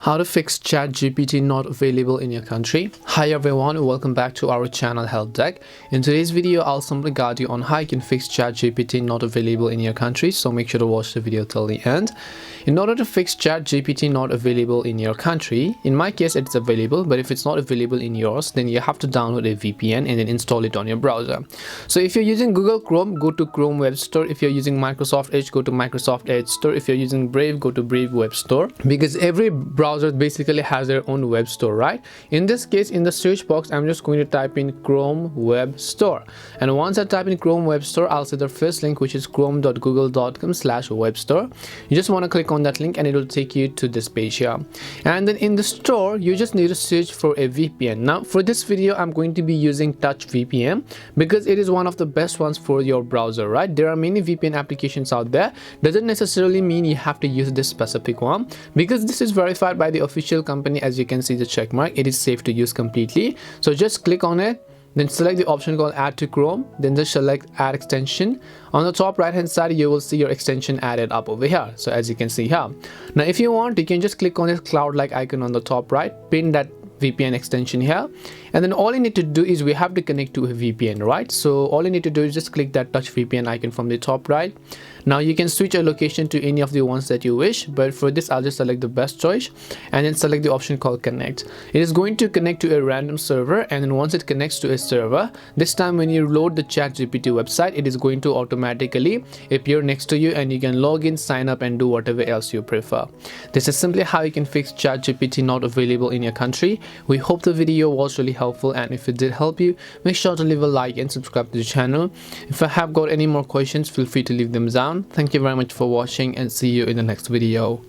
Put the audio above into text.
How to fix Chat GPT not available in your country. Hi everyone, welcome back to our channel Help Deck. In today's video, I'll simply guide you on how you can fix Chat GPT not available in your country, so make sure to watch the video till the end. In order to fix Chat GPT not available in your country, in my case it's available, but if it's not available in yours, then you have to download a VPN and then install it on your browser. So if you're using Google Chrome, go to Chrome Web Store. If you're using Microsoft Edge, go to Microsoft Edge Store. If you're using Brave, go to Brave Web Store, because every browser basically has their own web store, right? In this case, in the search box, I'm just going to type in Chrome Web Store, and once I type in Chrome Web Store, I'll see the first link, which is chrome.google.com/web store. You just want to click on that link and it will take you to this page here, and then in the store you just need to search for a VPN. Now for this video, I'm going to be using Touch VPN because it is one of the best ones for your browser, right? There are many VPN applications out there. Doesn't necessarily mean you have to use this specific one, because this is verified by the official company. As you can see the check mark, it is safe to use completely. So just click on it, then select the option called add to Chrome, then just select add extension. On the top right hand side, you will see your extension added up over here. So as you can see here, now if you want, you can just click on this cloud like icon on the top right, pin that VPN extension here, and then all you need to do is we have to connect to a VPN, right? So all you need to do is just click that Touch VPN icon from the top right. Now you can switch a location to any of the ones that you wish, but for this I'll just select the best choice and then select the option called connect. It is going to connect to a random server, and then once it connects to a server, this time when you load the Chat GPT website, it is going to automatically appear next to you and you can log in, sign up and do whatever else you prefer. This is simply how you can fix Chat GPT not available in your country. We hope the video was really helpful, and if it did help you, make sure to leave a like and subscribe to the channel. If I have got any more questions, feel free to leave them down. Thank you very much for watching and see you in the next video.